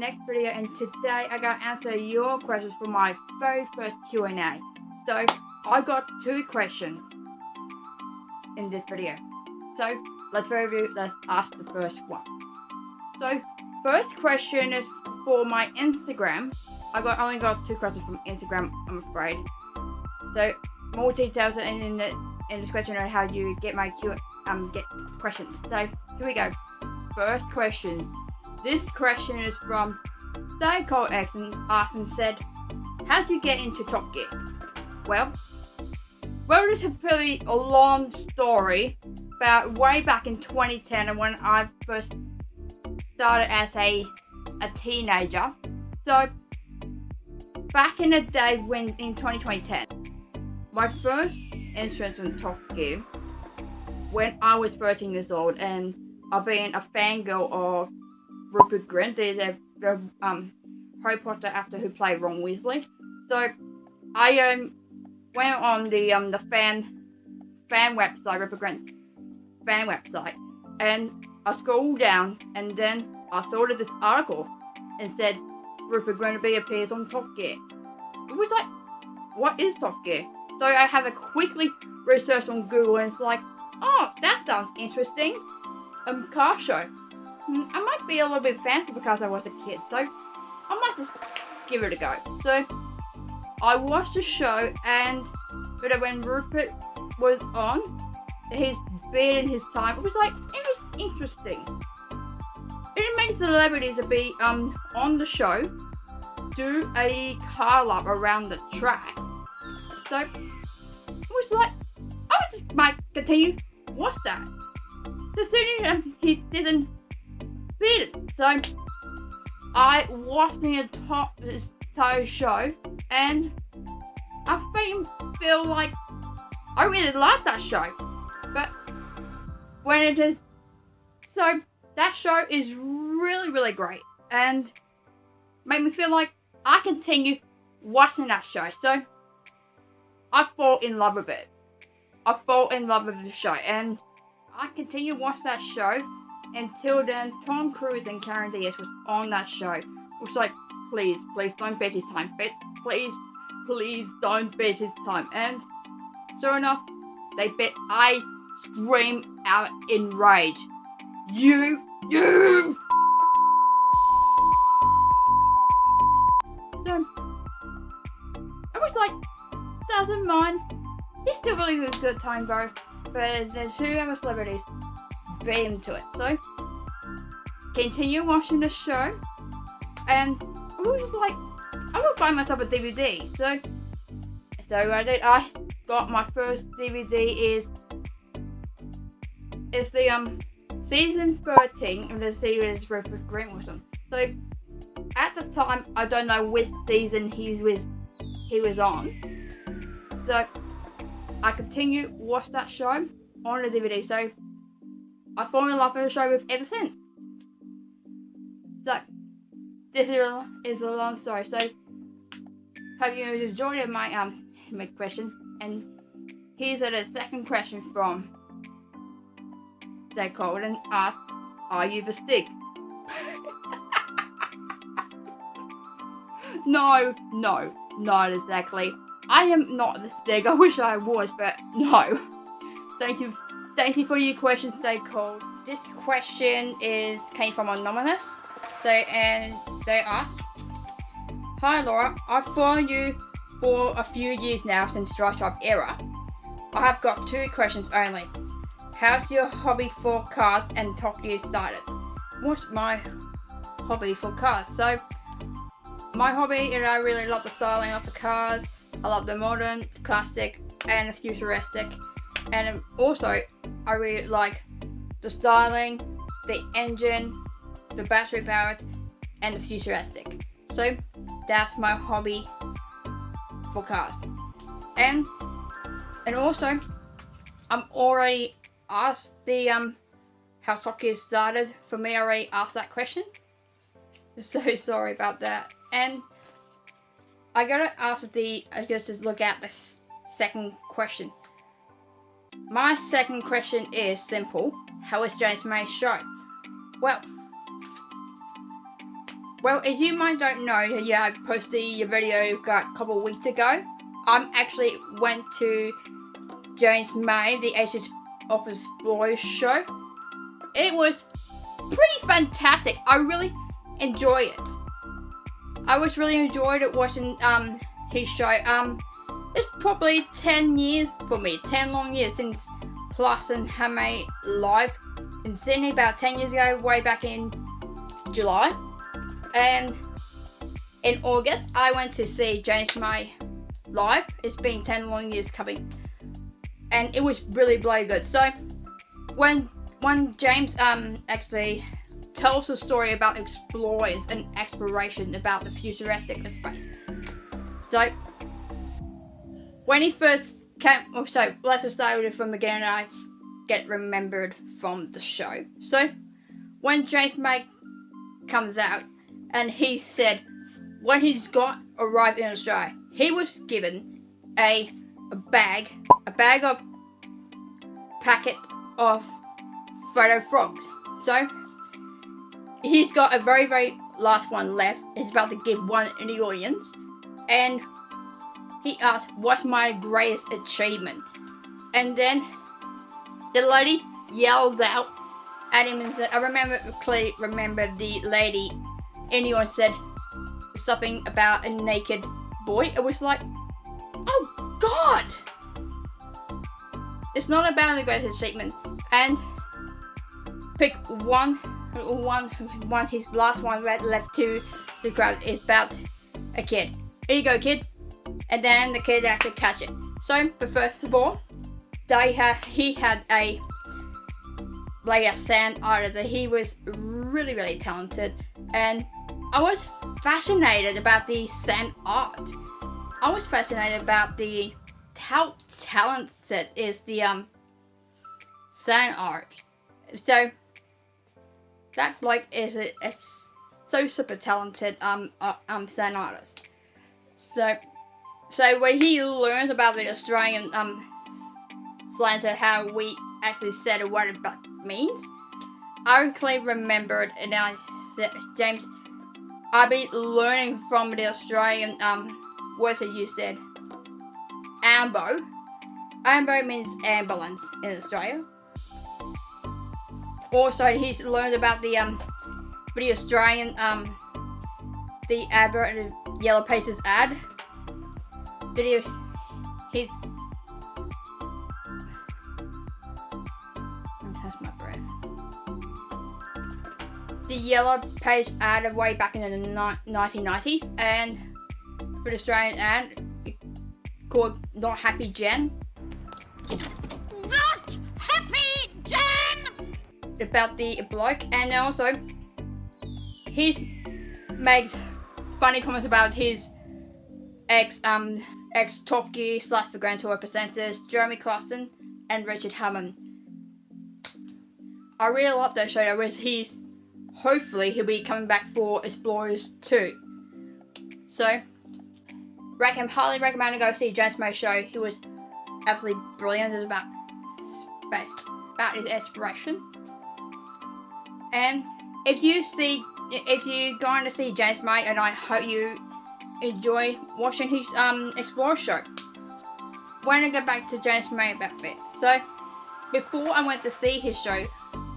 next video, and today I gotta answer your questions for my very first Q&A. So I got 2 questions in this video. So let's ask the first one. So first question is for my Instagram. only got 2 questions from Instagram, I'm afraid. So more details are in the description on how you get my get questions. So here we go. First question. This question is from Stig and asked and said, how do you get into Top Gear? Well, it's a pretty long story about way back in 2010 and when I first started as a teenager. So back in the day in 2010, my first entrance in Top Gear when I was 13 years old, and I've been a fangirl of Rupert Grint, the Harry Potter actor who played Ron Weasley. So I went on the fan website, Rupert Grint fan website, and I scrolled down, and then I saw this article and said Rupert Grint appears on Top Gear. It was like, what is Top Gear? So I had to quickly research on Google, and it's like, oh, that sounds interesting. Car show. I might be a little bit fancy because I was a kid, so I might just give it a go. So I watched the show, and when Rupert was on, his beard and his time, it was interesting. It made celebrities to be on the show, do a car lap around the track. So it was like, I just might continue watch that. So soon he didn't beat it. So I watched the entire show, and I feel like I really like that show. But when it is, so that show is really great, and made me feel like I continue watching that show. So I fall in love with it. I fall in love with the show, and I continue watching that show until then. Tom Cruise and Karen Diaz was on that show. It was like, please don't bet his time. Please don't bet his time. And sure enough, they bet. I screamed out in rage. You! So I was like, doesn't mind. It's still really a good time though. But there's 2 other celebrities beat him to it. So continue watching the show, and I was just like, I will buy myself a DVD. So I did. I got my first DVD is the season 13 of the series Rupert Grint was on. So at the time, I don't know which season he was on. So I continue watch that show on the DVD. So I fall in love with the show ever since. So this is a long story. So hope you enjoyed my question. And here's the second question from Stig and asked, are you the Stig? No, not exactly. I am not the Stig. I wish I was, but no. Thank you for your question, Stig. This question came from Anonymous. So, and they asked, hi Laura, I've followed you for a few years now since Drive era. I have got 2 questions only. How's your hobby for cars and Top Gear started? What's my hobby for cars? So, my hobby is I really love the styling of the cars. I love the modern, classic, and the futuristic. And also, I really like the styling, the engine, the battery powered, and the futuristic. So, that's my hobby for cars. And also, I'm already asked the how soccer started. For me, I already asked that question. So sorry about that. And I gotta just look at the second question. My second question is simple. How is James May's show? Well, Well, as you might don't know, yeah, I posted a video a couple of weeks ago. I actually went to James May, the Ages of Explorers show. It was pretty fantastic. I really enjoyed it. I was really enjoyed it watching his show. It's probably 10 years for me, 10 long years since Plus and Hame live in Sydney about 10 years ago, way back in July. And in August, I went to see James May live. It's been 10 long years coming, and it was really good. So when James actually tells the story about explorers and exploration about the futuristic of space. So when he first came, let's just start with it from the beginning. I get remembered from the show. So when James May comes out, and he said when he's arrived in Australia, he was given a packet of photo frogs. So he's got a very last one left. He's about to give one in the audience, and he asked, "What's my greatest achievement?" And then the lady yells out at him and said, I clearly remember the lady in the audience said something about a naked boy. It was like, oh God! It's not about the greatest achievement. And pick one, his last one left to the crowd is about a kid. Here you go, kid. And then the kid actually catch it. So, but first of all, he had a sand artist. He was really talented, and I was fascinated about the sand art. I was fascinated about how talented is the sand art. So that bloke is a so super talented sand artist. So when he learns about the Australian slang and how we actually said what it means, I clearly remembered, and I said, James, I've been learning from the Australian words that you said. Ambo. Ambo means ambulance in Australia. Also, he's learned about the Australian the advert, the Yellow Pages ad. He's the Yellow Page ad way back in the 1990s, and for the Australian ad called Not Happy Jen. Not Happy Jen! About the bloke, and also he makes funny comments about his ex Top Gear / The Grand Tour presenters Jeremy Clarkson and Richard Hammond. I really love that show. Hopefully he'll be coming back for Explorers 2. So, highly recommend to go see James May show. He was absolutely brilliant. It's about his exploration. And if you're going to see James May, and I hope you enjoy watching his Explorer show. When I get back to James May about a bit. So, before I went to see his show,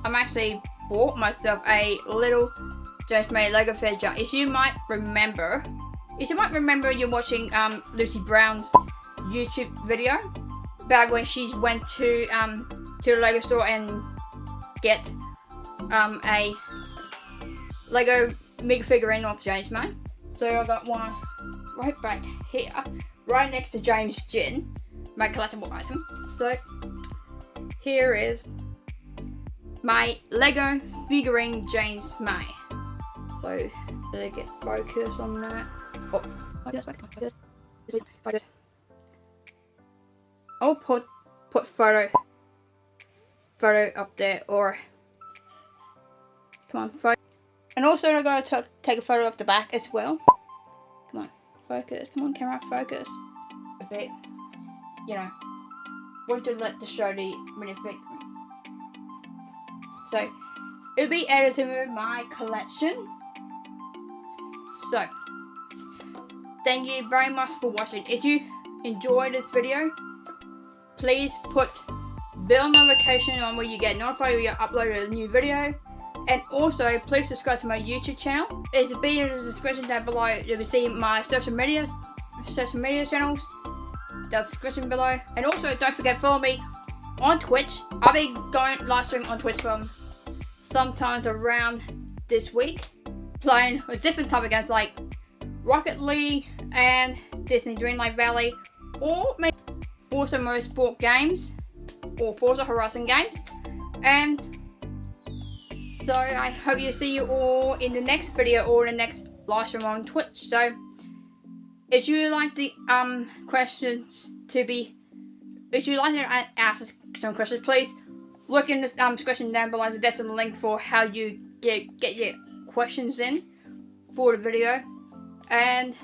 I'm actually bought myself a little James May Lego figure. If you might remember, you're watching Lucy Brown's YouTube video about when she went to the Lego store and get a Lego Mega figurine of James May. So I got one right back here, right next to James Gin, my collectible item. So here is my Lego figurine James May. So did I get focus on that? Oh, focus. I'll put photo up there, or come on, photo. And also I'm going to take a photo of the back as well. Come on, focus. Come on, camera, focus. A bit, want to let the show the minifig. So it'll be added to my collection. So, thank you very much for watching. If you enjoyed this video, please put bell notification on where you get notified when you upload a new video. And also, please subscribe to my YouTube channel. It's be in the description down below. You'll see my social media channels. That's description below. And also, don't forget follow me on Twitch. I'll be going live stream on Twitch from sometimes around this week, playing a different type of games like Rocket League and Disney Dreamlight Valley, or maybe Forza Motorsport games or Forza Horizon games. And so I hope you see you all in the next video or the next live stream on Twitch. So if you like the questions to be, if you like to ask some questions, please look in the description down below. There's a link for how you get your questions in for the video. And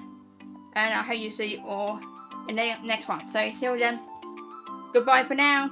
I hope you see you all in the next one. So see you then. Goodbye for now.